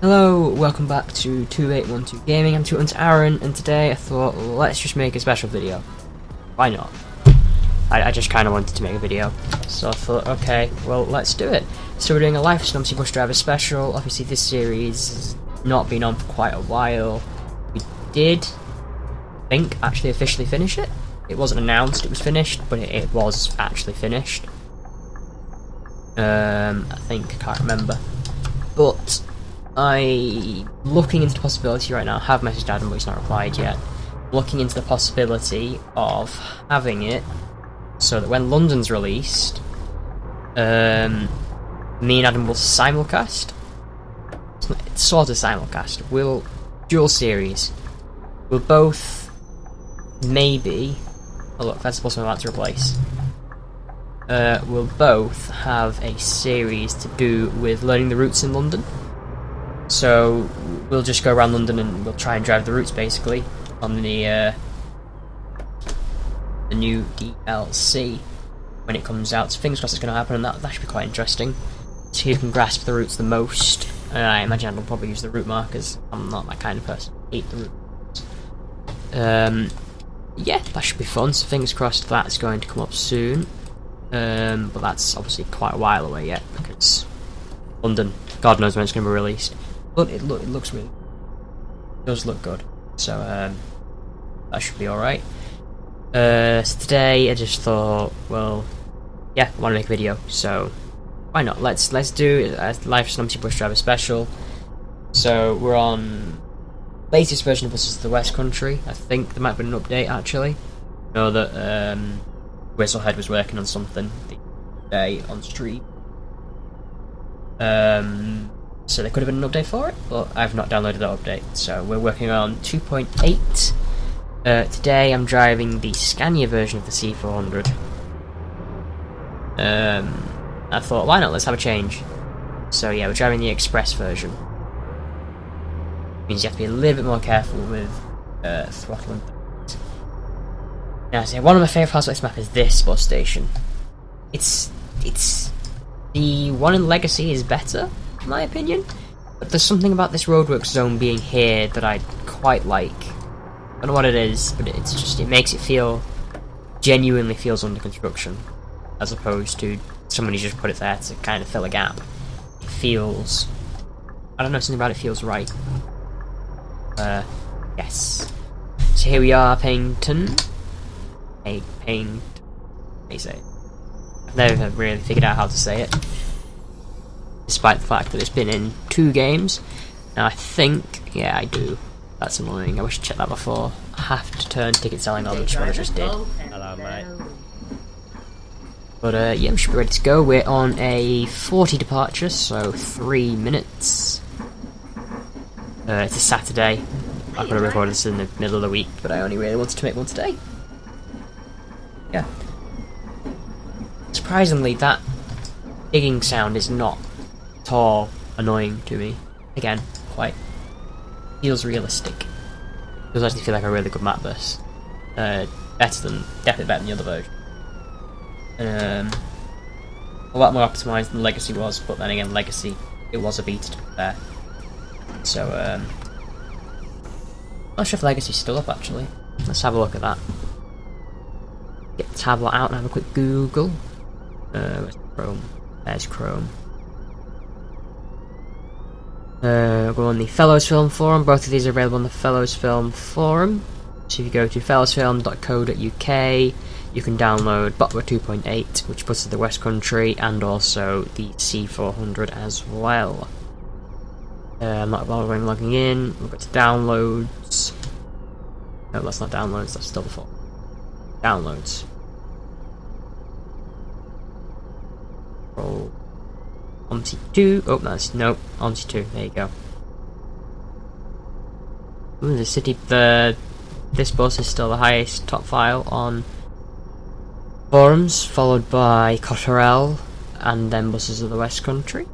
Hello, welcome back to 2812 Gaming. I'm Tutor Aaron, and today I thought, let's just make a special video. Why not? I just kind of wanted to make a video, so I thought, okay, well, let's do it. So we're doing a Life as an OMSI Bus Driver special. Obviously this series has not been on for quite a while. We did, I think, actually officially finish it. It wasn't announced it was finished, but it was actually finished. I think, I can't remember. But I'm looking into the possibility right now. I have messaged Adam, but he's not replied yet. Looking into the possibility of having it so that when London's released, me and Adam will simulcast. It's sort of simulcast. We'll dual series. We'll both maybe. Oh look, that's the bus I'm about to replace. We'll both have a series to do with learning the routes in London. So we'll just go around London and we'll try and drive the routes basically on the new DLC when it comes out. So fingers crossed it's going to happen, and that should be quite interesting. See who can grasp the routes the most. I imagine I'll probably use the route markers. I'm not that kind of person. I hate the route. Yeah, that should be fun. So fingers crossed that's going to come up soon. But that's obviously quite a while away yet because London, God knows when it's going to be released. But it looks really, it does look good. So that should be all right. So today I just thought, well, yeah, I want to make a video, so why not? Let's do a Life as an OMSI Bus Driver special. So we're on latest version of Buses of the West Country. I think there might have been an update actually. I know that Whistlehead was working on something the other day on stream. So there could have been an update for it, but I've not downloaded that update. So we're working on 2.8. Today I'm driving the Scania version of the C400. I thought, why not? Let's have a change. So yeah, we're driving the Express version. Means you have to be a little bit more careful with throttle and things. Now, so one of my favourite parts of this map is this bus station. It's the one in Legacy is better, in my opinion, but there's something about this roadworks zone being here that I quite like. I don't know what it is, but it's just, it makes it feel, genuinely feels under construction, as opposed to somebody just put it there to kind of fill a gap. It feels, I don't know, something about it feels right. Yes. So here we are, Paynton. How do you say it? I've never really figured out how to say it, despite the fact that it's been in 2 games. Now I think, yeah, I do. That's annoying. I wish I checked that before. I have to turn ticket selling on, which is what I just did. Hello, mate. But yeah, we should be ready to go. We're on a 40 departure, so 3 minutes. It's a Saturday. I could have recorded this in the middle of the week, but I only really wanted to make one today. Yeah. Surprisingly, that digging sound is not at all annoying to me. Again, quite feels realistic. It does actually feel like a really good map bus. Definitely better than the other version. A lot more optimised than Legacy was, but then again, Legacy, it was a beta to be fair. So, I'm not sure if Legacy's still up actually. Let's have a look at that. Get the tablet out and have a quick Google. Where's Chrome? There's Chrome. Go on the Fellows Film Forum. Both of these are available on the Fellows Film Forum. So if you go to fellowsfilm.co.uk, you can download Botwa 2.8, which puts it the West Country, and also the C400 as well. I'm not logging in. We'll go to downloads. No, that's not downloads, that's still the fault. Downloads. Roll. OMSI 2. Oh, that's no. OMSI 2. There you go. Ooh, the city. This bus is still the highest top file on forums, followed by ProleteR, and then Buses of the West Country.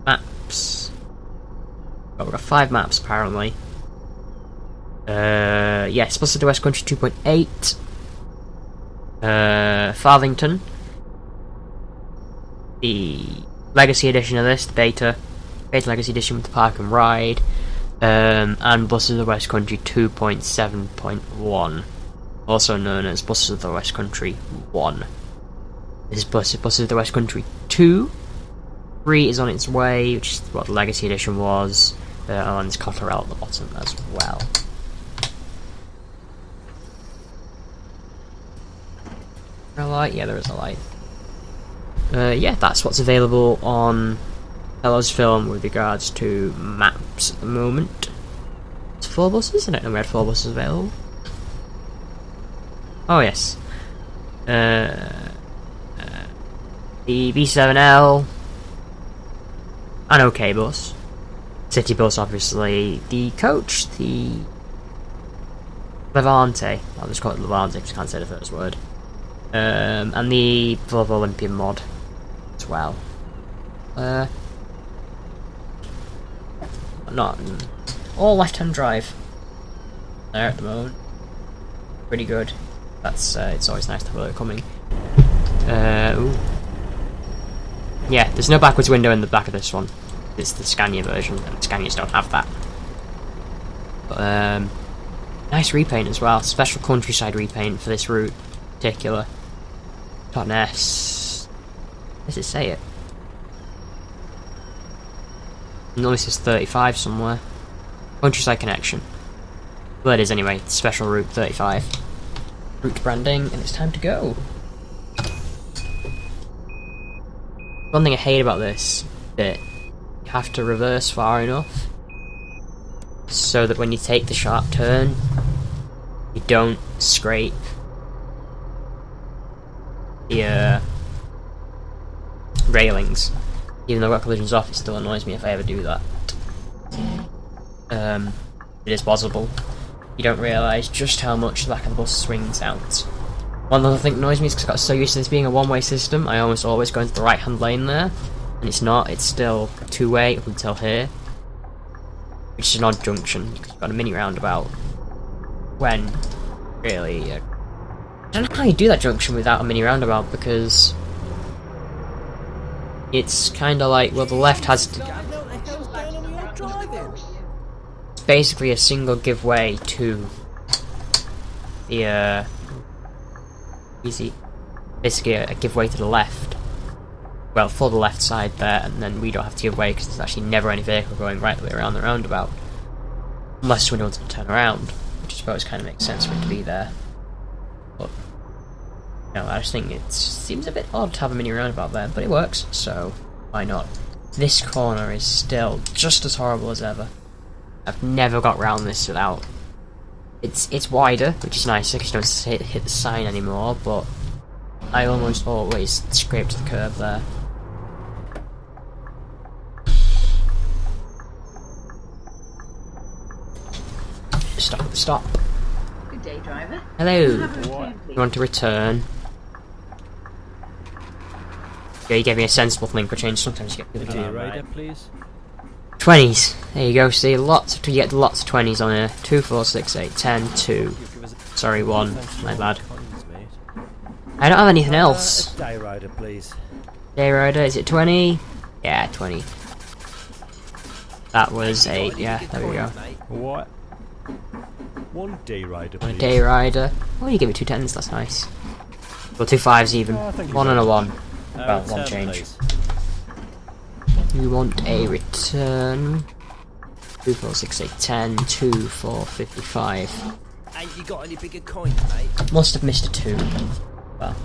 Maps. Oh, we've got 5 maps apparently. Yes, Buses of the West Country 2.8. Farthington. The Legacy edition of this, the beta Created Legacy Edition with the Park and Ride, and Buses of the West Country 2.7.1, also known as Buses of the West Country 1. This is Buses of the West Country 2. 3 is on its way, which is what the Legacy Edition was, and there's ProleteR at the bottom as well. A light? Yeah, there is a light. Yeah, that's what's available on Hello's Film with regards to maps at the moment. It's 4 buses? I don't know we had 4 buses available. Oh yes. The B7L, an OK bus. City bus, obviously. The coach, the Levante. I'll just call it Levante because I can't say the first word. And the Volvo Olympian mod as well. Not all left-hand drive there at the moment. Pretty good. That's it's always nice to have a look coming. Ooh. Yeah, there's no backwards window in the back of this one. It's the Scania version, and Scanias don't have that. But, nice repaint as well. Special countryside repaint for this route in particular. .S. Does it say it? No, this is 35 somewhere. Countryside connection. Well, it is anyway. Special route 35. Route branding, and it's time to go. One thing I hate about this bit, you have to reverse far enough so that when you take the sharp turn, you don't scrape the railings. Even though I've got collisions off, it still annoys me if I ever do that. It is possible. You don't realise just how much the back of the bus swings out. One other thing that annoys me is because I got so used to this being a one-way system, I almost always go into the right-hand lane there, and it's not, it's still two-way up until here. Which is an odd junction, because you've got a mini roundabout. When, really, I don't know how you do that junction without a mini roundabout, because it's kind of like, well, the left has to... It's basically a single give way to the, basically a give way to the left. Well, for the left side there, and then we don't have to give way because there's actually never any vehicle going right the way around the roundabout. Unless we want to turn around, which I suppose kind of makes sense for it to be there. But, no, I just think it seems a bit odd to have a mini roundabout there, but it works, so why not? This corner is still just as horrible as ever. I've never got round this without... It's wider, which is nice because you don't hit the sign anymore, but I almost always scrape to the curb there. Stop at the stop. Good day, driver. Hello. You want to return? Yeah, you gave me a sensible thing for change. Sometimes you get people Your rider, please. 20s. There you go. See, you get lots of 20s on here. 2, 4, 6, 8, 10, 2. Sorry, 1. My bad. I don't have anything else. Day rider, please. Day rider, is it 20? Yeah, 20. That was 8. Yeah, there we go. What? 1 day rider, please. Day rider. Oh, you give me 2 10s. That's nice. Well, 2 5s even. 1 and a 1. Well, 1 change. Please. You want a return. 2, 4, 6, 8, 10, 2, 4, 55. Ain't you got any bigger coins, mate? Must have missed a 2. Well.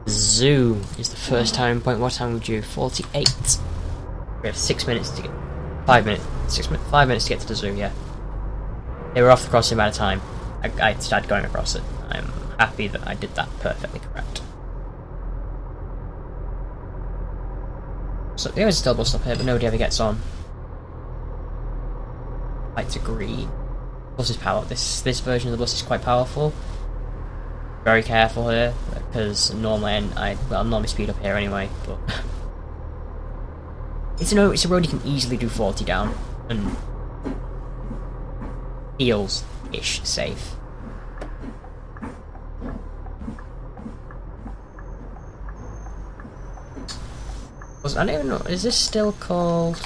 Zoo is the first time point. What time would you? 48. We have 6 minutes to get. 5 minutes. 6 minutes. 5 minutes to get to the zoo, yeah. They were off the crossing by the time I started going across it. I'm happy that I did that perfectly correct. So there is still a bus up here, but nobody ever gets on. Lights are green. Bus is powerful. This version of the bus is quite powerful. Very careful here, because normally I normally speed up here anyway, but it's a road you can easily do 40 down, and feels-ish safe. I don't even know. Is this still called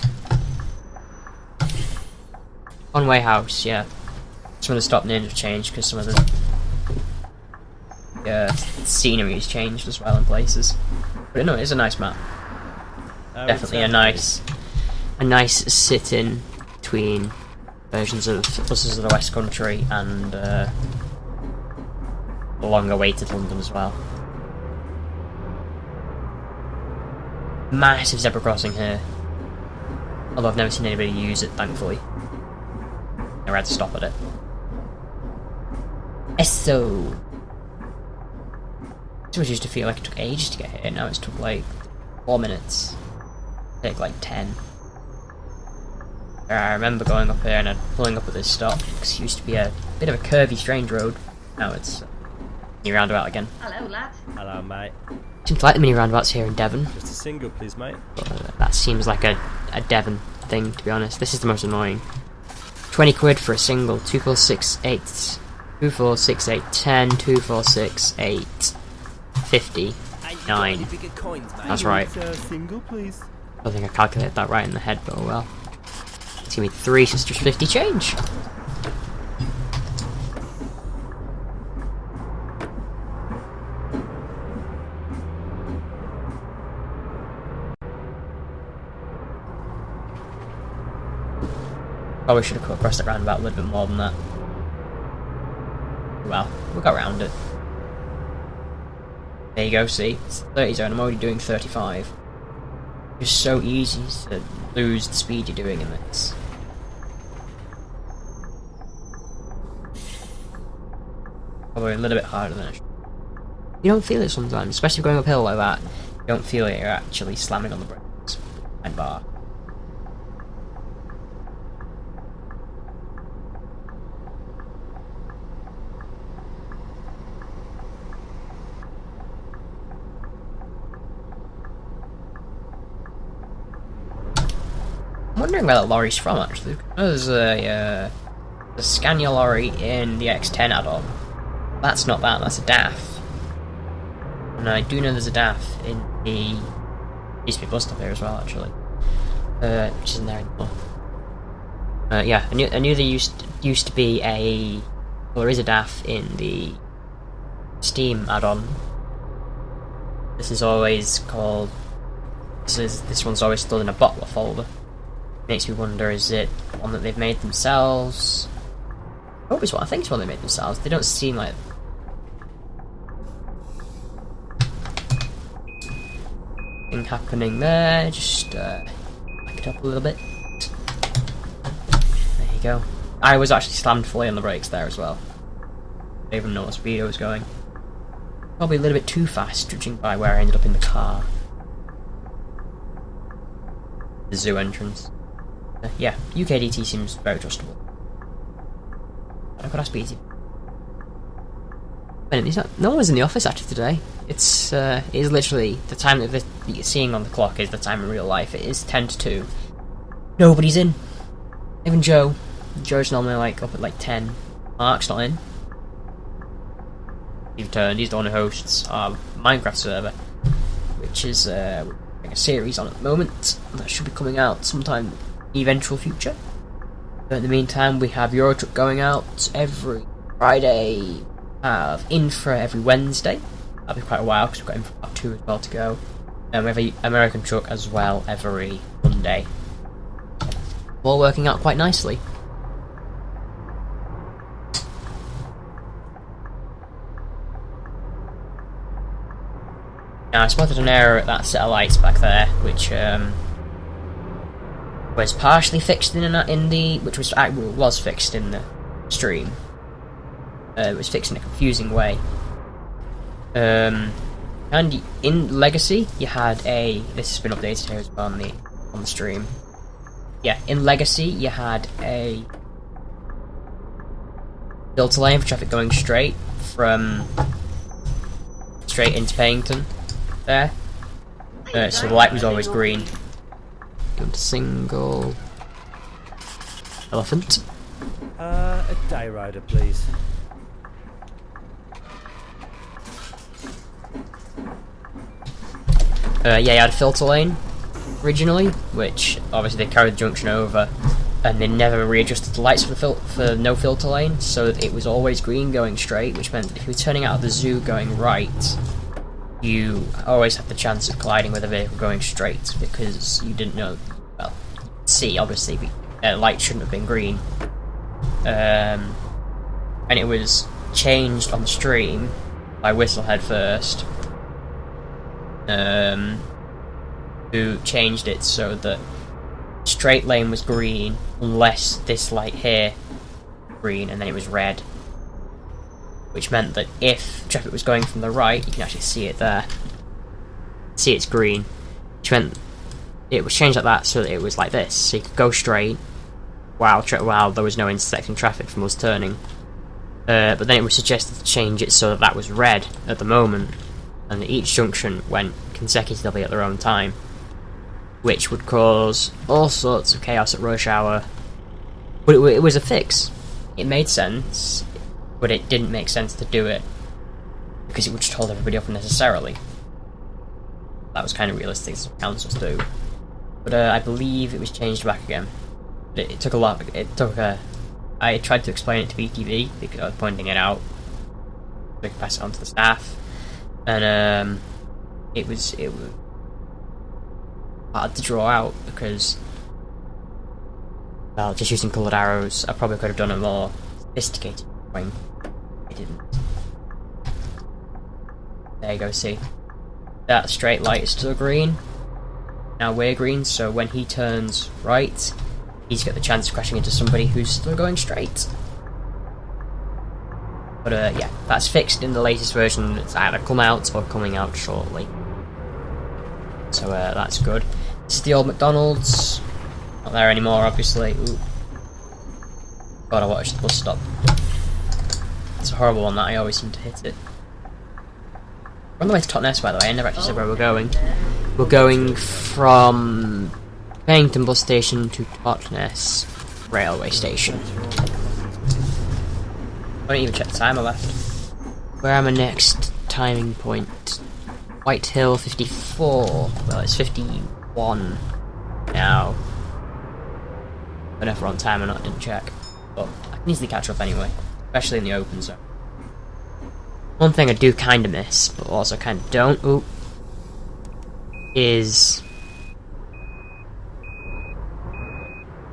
One-Way House? Yeah. Some of the stop names have changed because some of the scenery's changed as well in places. But no, it's a nice map. Definitely a nice sit-in between versions of Buses of the West Country and the long-awaited London as well. Massive zebra crossing here. Although I've never seen anybody use it, thankfully. Never had to stop at it. So it used to feel like it took ages to get here, now it's took like 4 minutes. Take like 10. I remember going up here and pulling up at this stop, because it used to be a bit of a curvy, strange road. Now it's a mini roundabout again. Hello, lad. Hello, mate. Seems like the mini roundabouts here in Devon. Just a single, please, mate. But, that seems like a Devon thing, to be honest. This is the most annoying. 20 quid for a single. 2, 4, 6, 8. 2, 4, 6, 8, 10. 2, 4, 6, 8. 50. 9. That's right. Single, please. I don't think I calculated that right in the head, but oh well. It's gonna be 3, so it's just 50 change. Probably should have cut across that roundabout a little bit more than that. Well, we'll go around it. There you go, see? It's 30 zone, I'm already doing 35. It's so easy to lose the speed you're doing in this. Probably a little bit harder than it should. You don't feel it sometimes, especially going uphill like that. You don't feel it, you're actually slamming on the brakes and bar. I'm wondering where that lorry's from, actually. There's a Scania lorry in the X10 add-on. That's not that, that's a DAF. And I do know there's a DAF in the used to be bus stop here as well, actually. Which isn't there anymore. Yeah, I knew there used to be a... Well, there is a DAF in the Steam add-on. This is always called... This one's always still in a bottler folder. Makes me wonder, is it one that they've made themselves? I think it's one they made themselves. They don't seem like... Thing happening there, just back it up a little bit. There you go. I was actually slammed fully on the brakes there as well. I didn't even know what speed I was going. Probably a little bit too fast, judging by where I ended up in the car. The zoo entrance. Yeah, UKDT seems very trustable. I could ask BT. No one was in the office actually today. It is literally the time that you're seeing on the clock is the time in real life. It is 10 to 2. Nobody's in. Even Joe. Joe's normally like up at like 10. Mark's not in. He's returned. He's the one who hosts our Minecraft server, which is a series on at the moment that should be coming out sometime in the eventual future. But in the meantime, we have Eurorack going out every Friday. Have Infra every Wednesday. That'll be quite a while because we've got Infra Part 2 as well to go. And we have a American Truck as well every Monday. All working out quite nicely. Now I spotted an error at that set of lights back there, which was partially fixed was fixed in the stream. It was fixed in a confusing way. And in Legacy, you had a... This has been updated here as well on the stream. Yeah, in Legacy, you had a filter lane for traffic going straight into Payington. There. So the light was always green. Single elephant. A day rider, please. Yeah, you had a filter lane originally, which obviously they carried the junction over, and they never readjusted the lights for no filter lane, so it was always green going straight, which meant that if you were turning out of the zoo going right, you always had the chance of colliding with a vehicle going straight, because you didn't know, well, see, obviously, light shouldn't have been green. And it was changed on stream by Whistlehead first, who changed it so that straight lane was green unless this light here green, and then it was red, which meant that if traffic was going from the right, you can actually see it there, see it's green, which meant it was changed like that so that it was like this, so you could go straight while there was no intersecting traffic from us turning. But then it was suggested to change it so that that was red at the moment, and that each junction went consecutively at their own time, which would cause all sorts of chaos at rush hour. But it was a fix. It made sense, but it didn't make sense to do it because it would just hold everybody up unnecessarily. That was kind of realistic, as councils do. But I believe it was changed back again. It took a lot. I tried to explain it to BTV because I was pointing it out. We could pass it on to the staff, and it was hard to draw out because, well, just using coloured arrows, I probably could have done a more sophisticated drawing. I didn't. There you go. See, that straight light is still green. Now we're green, so when he turns right, he's got the chance of crashing into somebody who's still going straight. But yeah, that's fixed in the latest version. It's either come out or coming out shortly. So that's good. This is the old McDonald's. Not there anymore, obviously. Ooh. God, I watched the bus stop. It's a horrible one that I always seem to hit it. We're on the way to Totnes, by the way. I never actually said where we're going. We're going from Pennington bus station to Totnes railway station. I don't even check the time I left. Where am I next? Timing point. Whitehill 54. Well, it's 51 now. I don't know if we're on time or not, didn't check. But I can easily catch up anyway, especially in the open zone. One thing I do kind of miss, but also kind of don't, is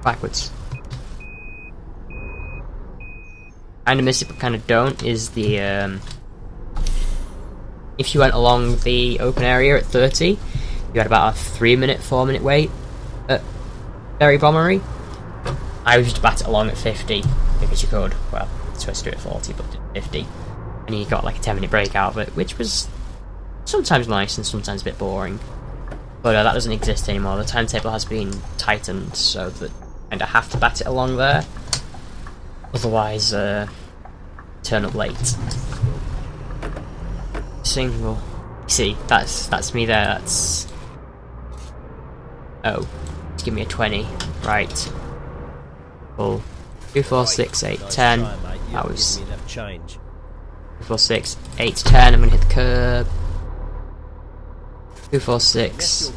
backwards. Kind of miss it, but kind of don't, is the, if you went along the open area at 30, you had about a 4-minute wait at Berry Bombery. I used to bat it along at 50, because you could. Well, you're supposed to do it at 40, but did 50. And you got like a 10-minute break out of it, which was sometimes nice and sometimes a bit boring. But that doesn't exist anymore. The timetable has been tightened so that you kind of have to bat it along there. Otherwise, turn up late. Single. See, that's me there. That's. Oh, just give me a 20. Right. Full. 2, 4, 6, 8, 10. That was. 2, 4, 6, 8, 10. I'm gonna hit the curb. 2, 4, 6.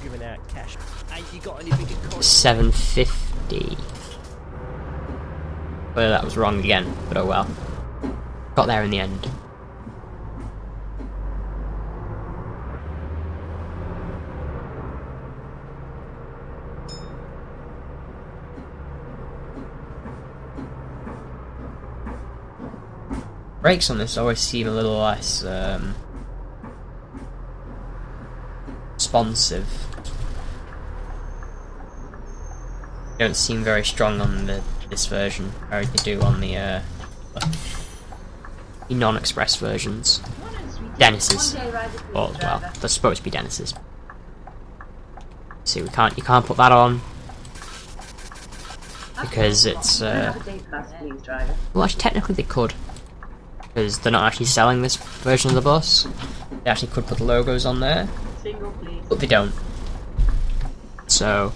750. Well, that was wrong again, but oh well. Got there in the end. Brakes on this always seem a little less responsive. They don't seem very strong on this version, whereas they do on the non-express versions. Dennis's. Well, they're supposed to be Dennis's. See, you can't put that on because it's well, actually technically they could, because they're not actually selling this version of the bus. They actually could put the logos on there, but they don't. So,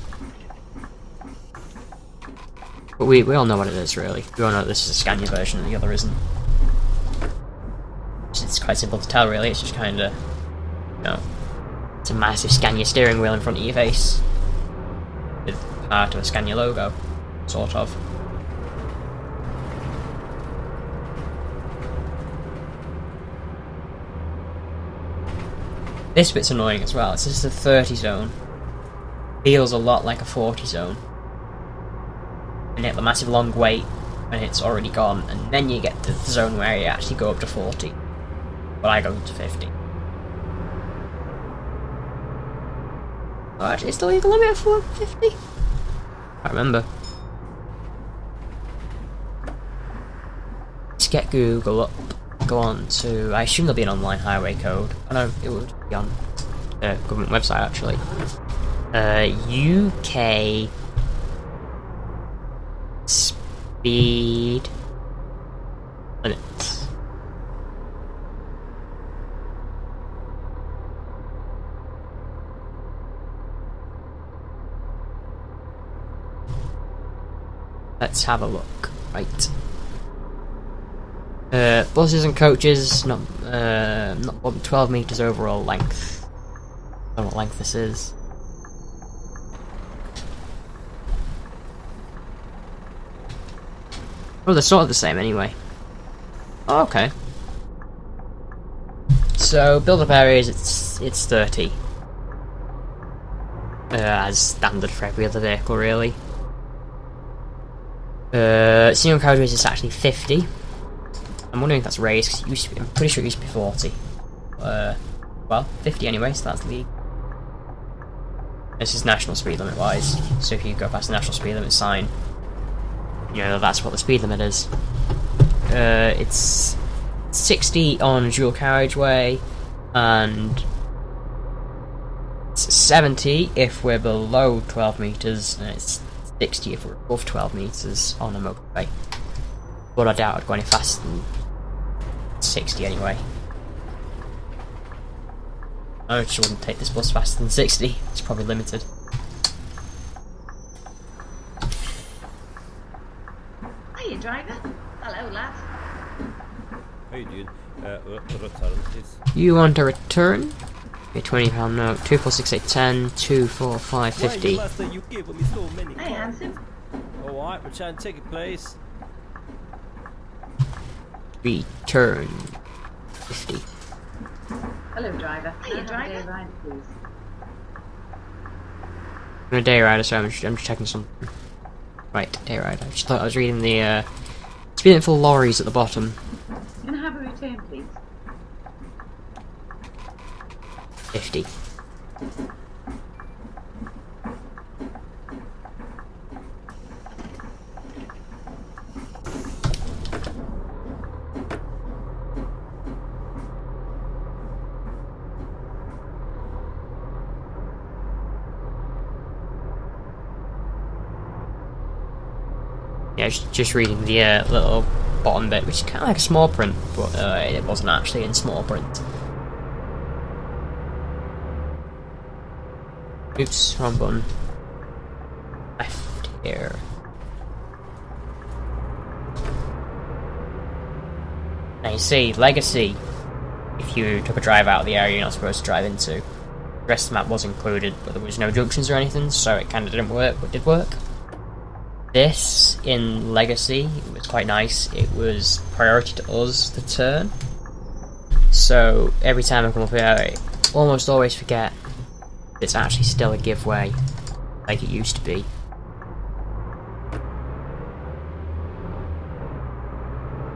but we all know what it is, really. We all know that this is a Scania version and the other isn't. It's quite simple to tell, really. It's just kind of, you know, it's a massive Scania steering wheel in front of your face. with part of a Scania logo, sort of. This bit's annoying as well. It's just a 30 zone. Feels a lot like a 40 zone. And you get the massive long wait when it's already gone, and then you get to the zone where you actually go up to 40. But I go up to 50. Oh, actually, it's the legal limit for 50? I can't remember. Let's get Google up. Go on to... I assume there'll be an online highway code. I know it would be on the government website, actually. UK... speed... limits. Let's have a look. Right. Buses and coaches, not more than 12 meters overall length. I don't know what length this is. Oh, they're sort of the same anyway. Oh, okay. So build-up areas, it's 30. As standard for every other vehicle, really. Single carriageways is actually 50. I'm wondering if that's raised, because it used to be, I'm pretty sure it used to be 40. Well, 50 anyway, so that's the... This is national speed limit wise, so if you go past the national speed limit sign, you know that's what the speed limit is. It's 60 on dual carriageway, and it's 70 if we're below 12 meters, and it's 60 if we're above 12 meters on a motorway. But I doubt I'd go any faster than 60 anyway. I just wouldn't take this bus faster than 60, it's probably limited. Hiya, driver. Hello, lad. How you doing? Return, please. You want a return? A £20 note, 24610, 24550. Why last time you gave me so many Hey, handsome. Alright, return ticket, please. Return 50. Hello, driver. Hiya, driver. Day ride, please. I'm a day rider, so I'm just checking something. Right, day rider. I just thought I was reading the speed limit for lorries at the bottom. Can I have a return, please? 50. Yeah, just reading the little bottom bit, which is kind of like a small print, but it wasn't actually in small print. Oops, wrong button. Left here. Now you see, Legacy, if you took a drive out of the area you're not supposed to drive into. The rest of the map was included, but there was no junctions or anything, so it kind of didn't work, but did work. This, in Legacy, it was quite nice. It was priority to us, the turn. So, every time I come up here, I almost always forget it's actually still a giveaway, like it used to be.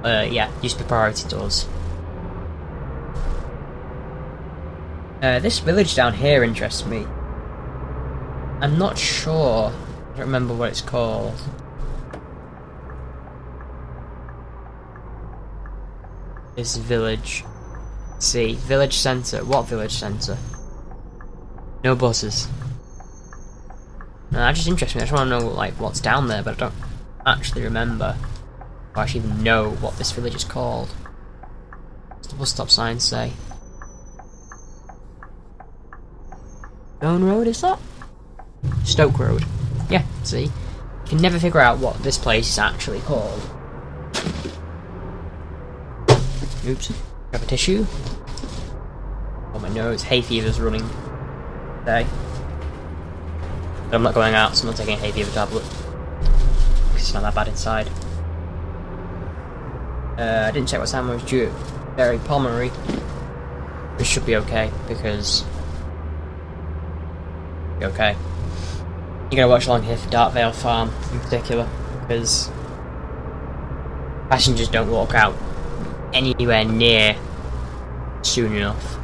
Yeah, used to be priority to us. This village down here interests me. I'm not sure. I don't remember what it's called. This village. Let's see, village centre. What village centre? No buses. No, that just interests me. I just want to know like what's down there, but I don't actually remember. Or actually even know what this village is called. What's the bus stop sign say? Stone Road, is that? Stoke Road. Yeah, see? You can never figure out what this place is actually called. Oops. Grab a tissue. Oh my nose, hay fever's running today. But I'm not going out, so I'm not taking a hay fever tablet. Because it's not that bad inside. I didn't check what time I was due. Very pulmonary. It should be okay, because... okay. You gotta watch along here for Dartvale Farm, in particular, because... passengers don't walk out anywhere near soon enough.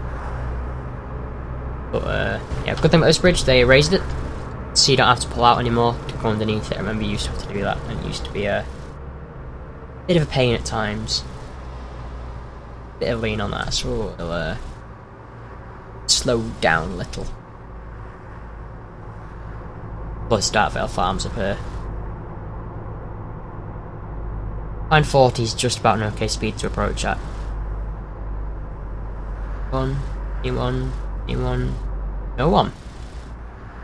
But, yeah, good thing about this bridge, they raised it, so you don't have to pull out anymore to go underneath it. I remember you used to have to do that, and it used to be a bit of a pain at times. Bit of lean on that, so it'll slow down a little. Plus Dartvale Farms up here. Line 40 is just about an okay speed to approach at. E1, no one.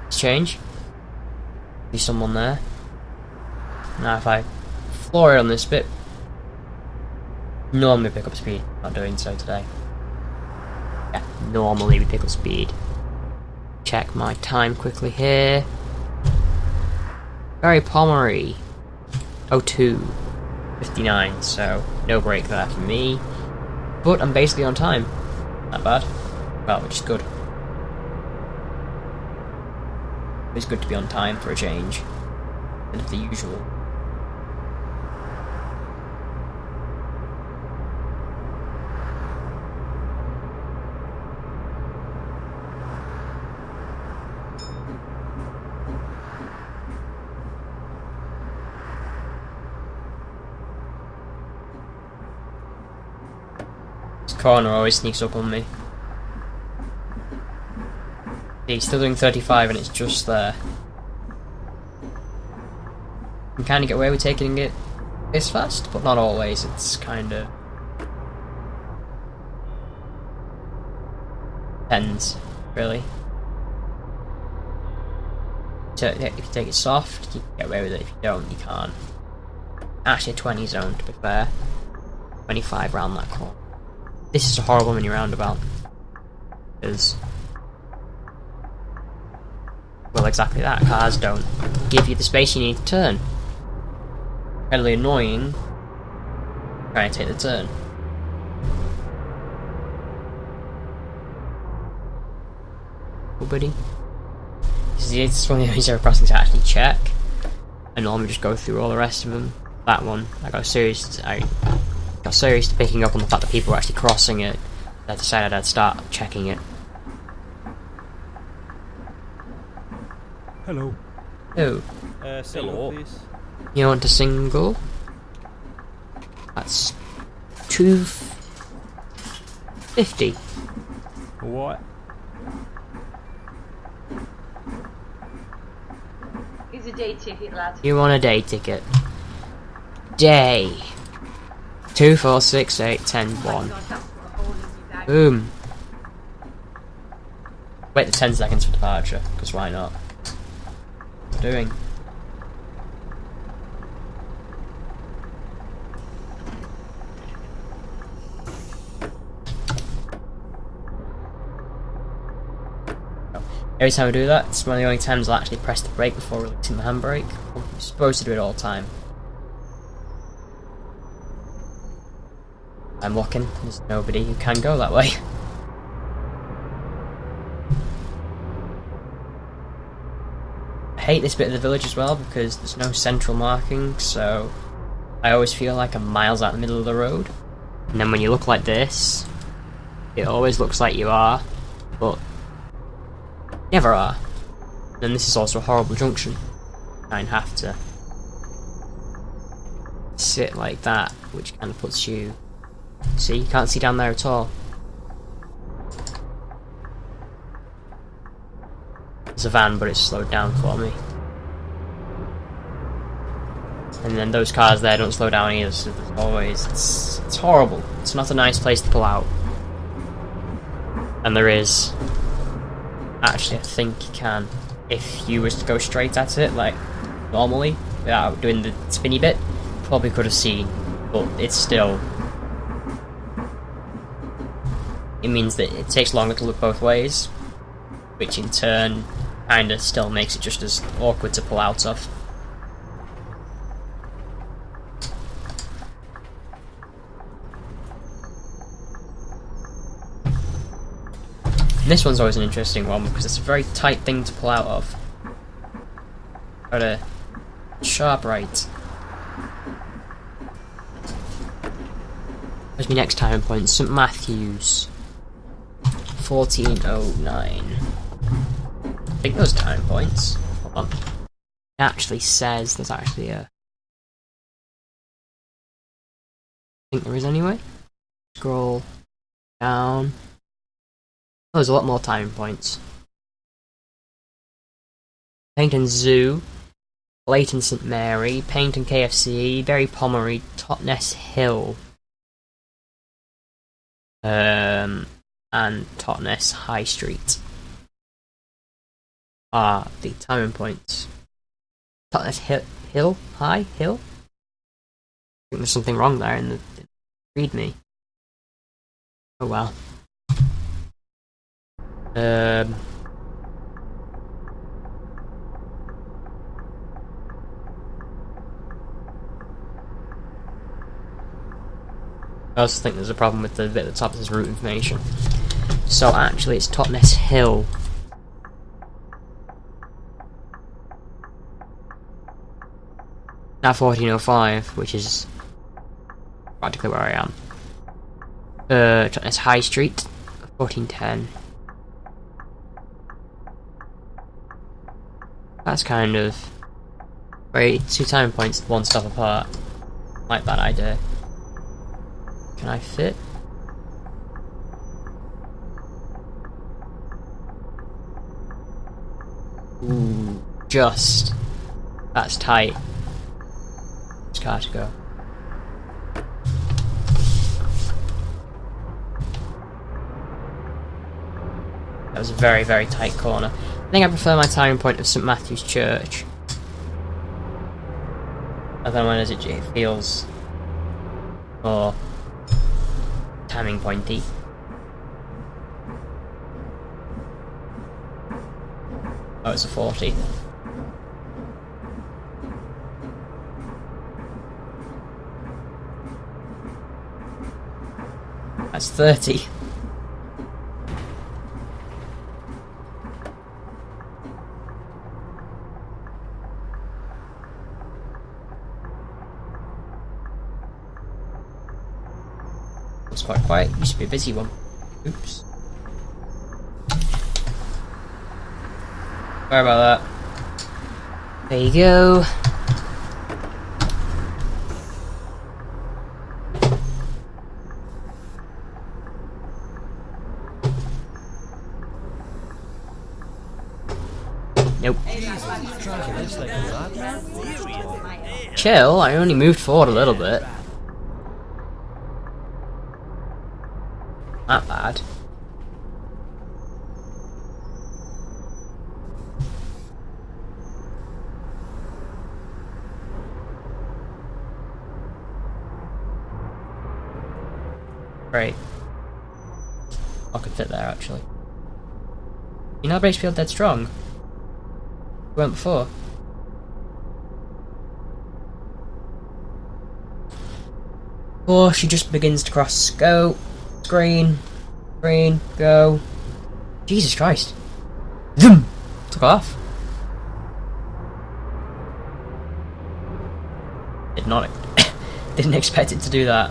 Let's change. Be someone there. Now if I floor it on this bit, normally pick up speed. Not doing so today. Yeah, normally we pick up speed. Check my time quickly here. Very pulmonary. 02:59, so no break there for me. But I'm basically on time. Not bad. Well, which is good. It's good to be on time for a change. Instead of the usual. This corner always sneaks up on me. He's still doing 35 and it's just there. You can kind of get away with taking it this fast, but not always. It's kind of... depends, really. So if you take it soft, you can get away with it. If you don't, you can't. Actually a 20 zone, to be fair. 25 round that corner. This is a horrible mini roundabout. Because... well, exactly that. Cars don't give you the space you need to turn. Incredibly annoying trying to take the turn. Oh, buddy. This is one of the only zero crossings I actually check. I normally just go through all the rest of them. That one, I got serious to picking up on the fact that people were actually crossing it. I decided I'd start checking it. Hello. Oh. Hello, please. You want a single? That's $2.50. What? Here's a day ticket, lad. You want a day ticket? Day. 2, 4, 6, 8, 10, 1. Boom. Wait the 10 seconds for departure, because why not? What am I doing? Every time I do that, it's one of the only times I'll actually press the brake before releasing the handbrake. I'm supposed to do it all the time. I'm looking, there's nobody who can go that way. I hate this bit of the village as well because there's no central marking, so I always feel like I'm miles out in the middle of the road. And then when you look like this, it always looks like you are, but never are. And this is also a horrible junction. I have to sit like that, which kind of puts you... see, you can't see down there at all. There's a van, but it's slowed down for me. And then those cars there don't slow down either, so there's always... it's horrible. It's not a nice place to pull out. And there is... actually, I think you can. If you was to go straight at it, like normally, without doing the spinny bit, probably could have seen, but it's still... it means that it takes longer to look both ways, which in turn kinda still makes it just as awkward to pull out of. And this one's always an interesting one because it's a very tight thing to pull out of. Got a sharp right. Where's my next time point? St Matthews. 1409. I think those time points. Hold on. It actually says there's actually a. I think there is anyway. Scroll down. Oh, there's a lot more time points. Paynton Zoo, Leighton St Mary, Paynton KFC, Berry Pomeroy, Totnes Hill, and Totnes High Street are the timing points. Totnes Hill? I think there's something wrong there in the readme. Oh well. I also think there's a problem with the bit at the top of this route information. So actually it's Totnes Hill. Now 1405, which is practically where I am. Totnes High Street, 1410. That's kind of very two time points, one stop apart. Like that idea. Can I fit? Ooh, just. That's tight. It's car to go. That was a very, very tight corner. I think I prefer my timing point of St Matthew's Church. Otherwise it feels more timing pointy. Oh, it's a 40. That's 30. It's quite quiet. Used to be a busy one. Oops. Sorry about that. There you go. Nope. Chill, I only moved forward a little bit. Not bad. Great. I could fit there actually. You know, brace feel dead strong. We went before. Oh, she just begins to cross. Go. Green. Green. Go. Jesus Christ. Zoom! Took off. Did not. Didn't expect it to do that.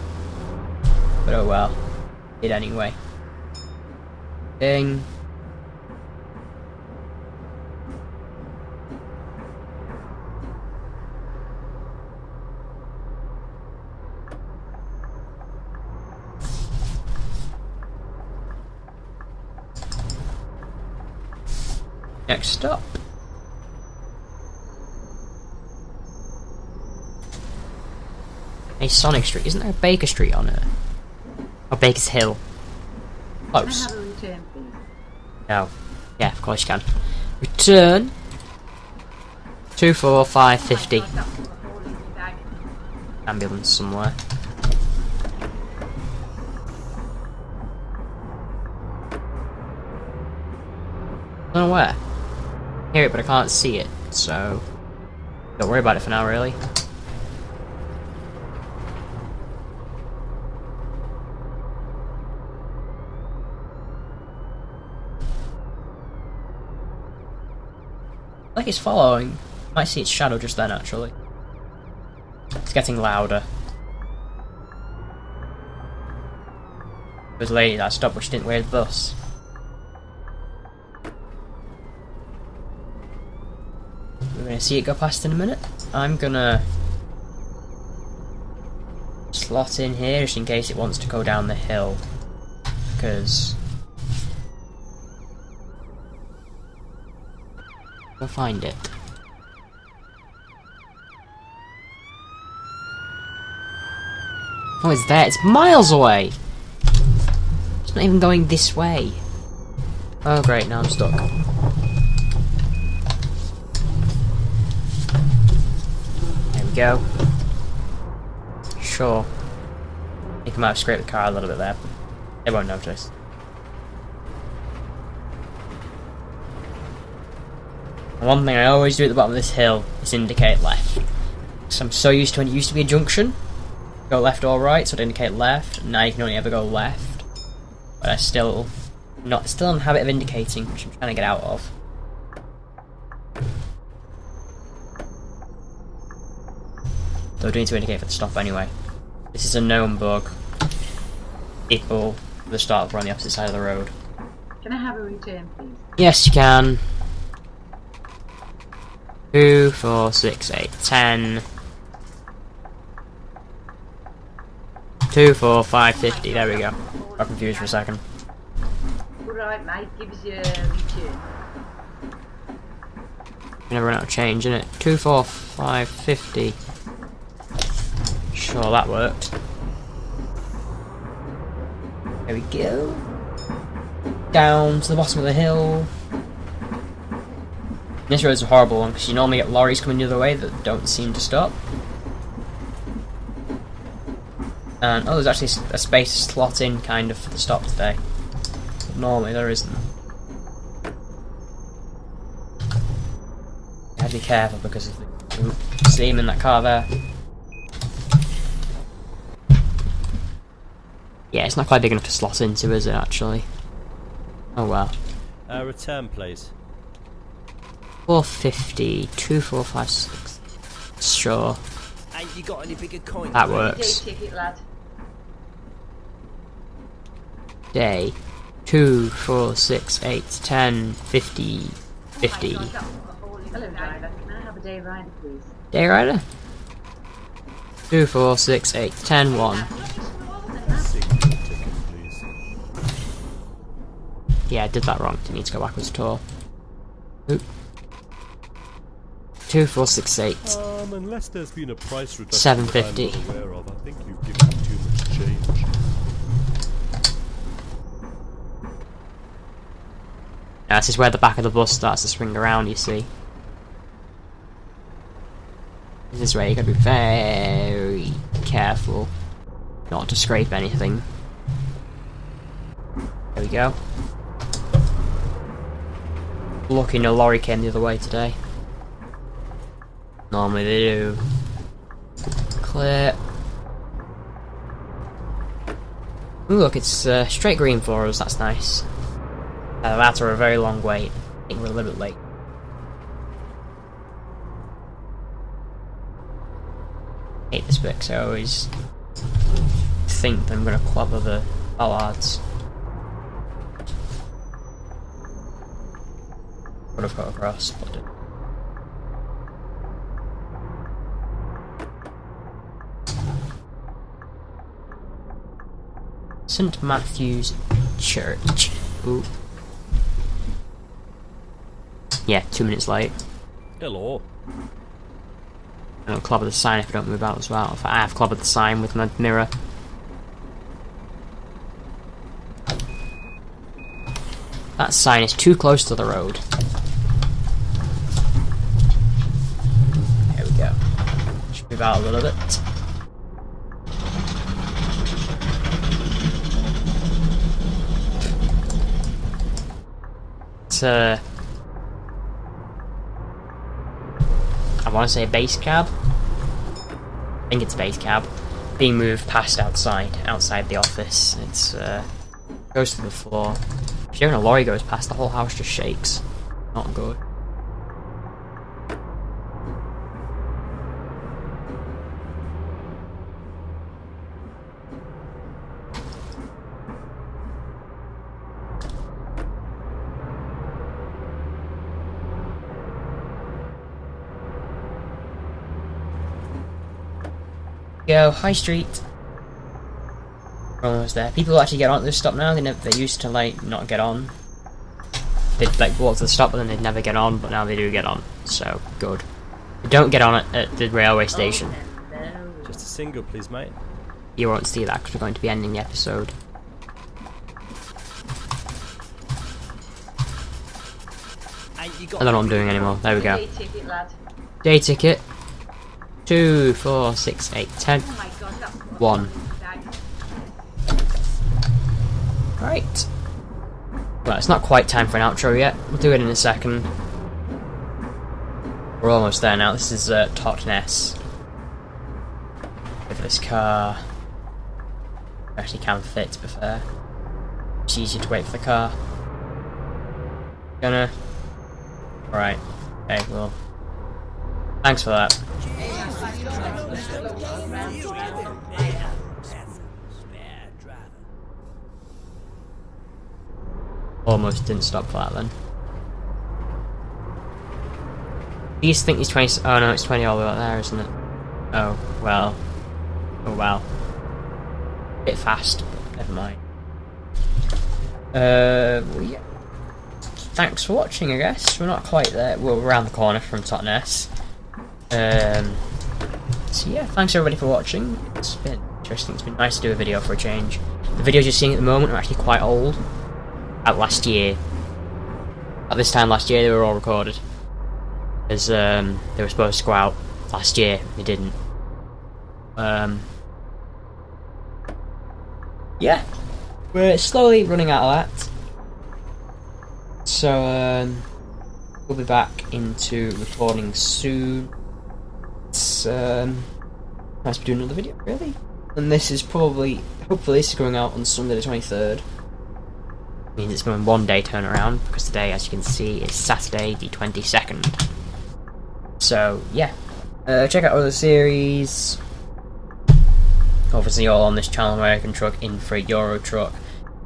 But oh well. Did anyway. Ding. Next stop. A Sonic Street. Isn't there a Baker Street on it? Or Baker's Hill? Close. Can I have a return, please? No. Yeah, of course you can. Return. 24550. Ambulance somewhere. I don't know where. hear it, but I can't see it, so don't worry about it for now, really. Like it's following. Might see its shadow just then, actually. It's getting louder. There was a lady that stopped, but she didn't wait the bus. We're gonna see it go past in a minute. I'm gonna slot in here just in case it wants to go down the hill, because we'll find it. Oh, it's there. It's miles away. It's not even going this way. Oh great, now I'm stuck. There we go. Sure. I think I might have scraped the car a little bit there. They won't notice. And one thing I always do at the bottom of this hill is indicate left. Because I'm so used to when it used to be a junction. Go left or right, so I'd indicate left. Now you can only ever go left. But I still in the habit of indicating, which I'm trying to get out of. Though I do need to indicate for the stop anyway. This is a known bug. People for the start were on the opposite side of the road. Can I have a return, please? Yes, you can. 2, 4, 6, 8, 10. 2, 4, 5, 50. There we go. Got confused for a second. Alright, mate, give us your return. You never run out of change, innit? 2, 4, 5, 50. Sure, that worked. There we go. Down to the bottom of the hill. This road's a horrible one because you normally get lorries coming the other way that don't seem to stop. And oh, there's actually a space to slot in kind of for the stop today. But normally there isn't. You have to be careful because of the steam in that car there. Yeah, it's not quite big enough to slot into, is it, actually? Oh well. Return, please. 450, 2, 4, 5, 6. Sure. Ain't you got any bigger coins? That works. Day ticket, lad. Day. 2, 4, 6, 8, 10, 50, 50. Hello, driver. Can I have a day rider, please? Day rider? 2, 4, 6, 8, 10, 1. Single ticket, please. Yeah, I did that wrong. Didn't need to go backwards at all. Oop. 2, 4, 6, 8. Unless there's been a price reduction 750. that I'm not aware of, I think you've given me too much change. Now, this is where the back of the bus starts to swing around, you see. This is where you gotta be very careful not to scrape anything. There we go. Lucky no lorry came the other way today. Normally they do. Clear. Ooh, look, it's straight green for us, that's nice. That's a very long wait. I think we're a little bit late. I hate this bit, so I always think that I'm going to clobber the bollards. Would have got across, but didn't. St. Matthew's Church. Ooh. Yeah, 2 minutes late. Hello. I'll clobber the sign if I don't move out as well. If I have clobbered the sign with my mirror. That sign is too close to the road. There we go. Should move out a little bit. I want to say a base cab. I think it's a base cab. Being moved past outside the office. It's goes to the floor. If even a lorry goes past, the whole house just shakes. Not good. Go High Street. We're almost there. People actually get on at this stop now. They used to like not get on. They'd like walk to the stop, but then they'd never get on. But now they do get on. So good. They don't get on at the railway station. Just a single, please, mate. You won't see that because we're going to be ending the episode. I don't know what I'm doing anymore. There we go. Day ticket, lad. Day ticket. 2, 4, 6, 8, 10. Oh my god, that's 1. bag. Right. Well, it's not quite time for an outro yet. We'll do it in a second. We're almost there now. This is Thrustmaster. With this car. Actually can fit, to be fair. It's easier to wait for the car. Gonna. Alright. Okay, well. Thanks for that. Almost didn't stop for that then. You used to think he's 20. Oh no, it's 20 all the way up there, isn't it? Oh, well. Oh wow. Bit fast, but never mind. Well, yeah. Thanks for watching, I guess. We're not quite there. We're around the corner from Thrustmaster. So yeah, thanks everybody for watching. It's been interesting. It's been nice to do a video for a change. The videos you're seeing at the moment are actually quite old. At last year. At this time last year, they were all recorded. As they were supposed to go out last year, they didn't. Yeah, we're slowly running out of that. So we'll be back into recording soon. It's nice to do another video, really. And this is hopefully this is going out on Sunday the 23rd. Means it's going 1 day turnaround, because today, as you can see, is Saturday the 22nd. So yeah, check out other series. Obviously all on this channel, American Truck, in for Eurorack.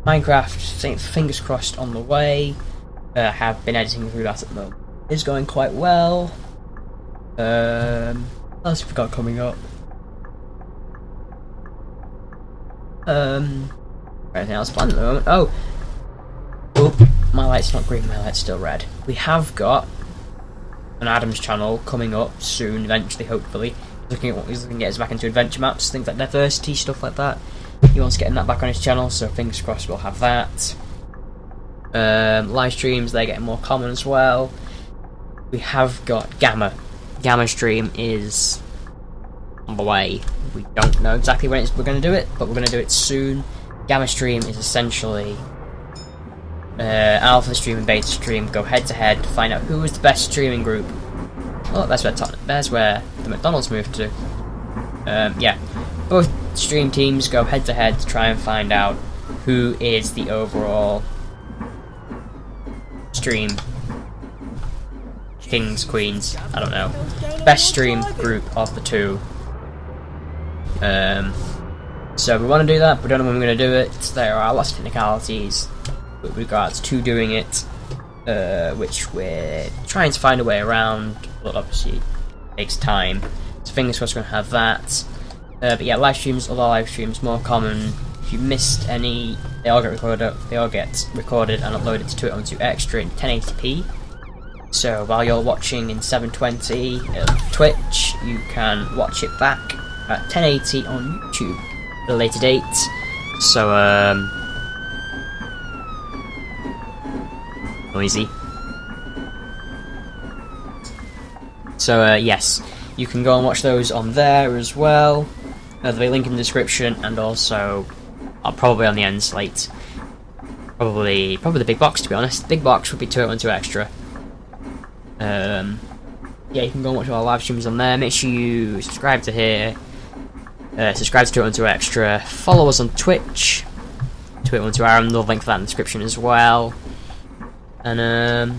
Minecraft, fingers crossed, on the way. I have been editing through that at the moment. It's going quite well. What else have we got coming up? Anything else planned at the moment? Oh, my light's not green, my light's still red. We have got an Adam's channel coming up soon, eventually, hopefully. He's looking to get us back into adventure maps, things like diversity, stuff like that. He wants getting that back on his channel, so fingers crossed we'll have that. Live streams, they're getting more common as well. We have got Gamma. Gamma stream is on the way. We don't know exactly when we're going to do it, but we're going to do it soon. Gamma stream is essentially Alpha stream and Beta stream go head to head to find out who is the best streaming group. Oh, that's where the McDonald's moved to. Yeah, both stream teams go head to head to try and find out who is the overall stream kings, queens, I don't know, best stream group of the two. So we want to do that, but we don't know when we're going to do it. There are lots of technicalities with regards to doing it, which we're trying to find a way around, but obviously it takes time. So fingers crossed we're going to have that. But yeah, live streams, other live streams, more common. If you missed any, they all get recorded and uploaded to 2.2 Extra in 1080p. So while you're watching in 720 Twitch, you can watch it back at 1080 on YouTube at a later date. So noisy. So yes, you can go and watch those on there as well. There'll be a link in the description, and also probably on the end slate. Probably the big box, to be honest. The big box would be 2.2 Extra. yeah, you can go and watch all our live streams on there. Make sure you subscribe to here, subscribe to Twitter and Extra, follow us on Twitch, Twitter and Twitter, and the link for that in the description as well. And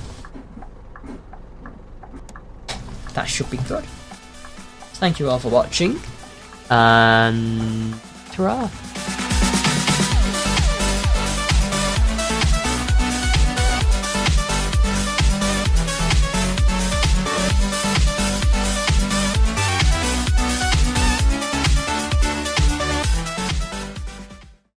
that should be good. Thank you all for watching, and ta-ra!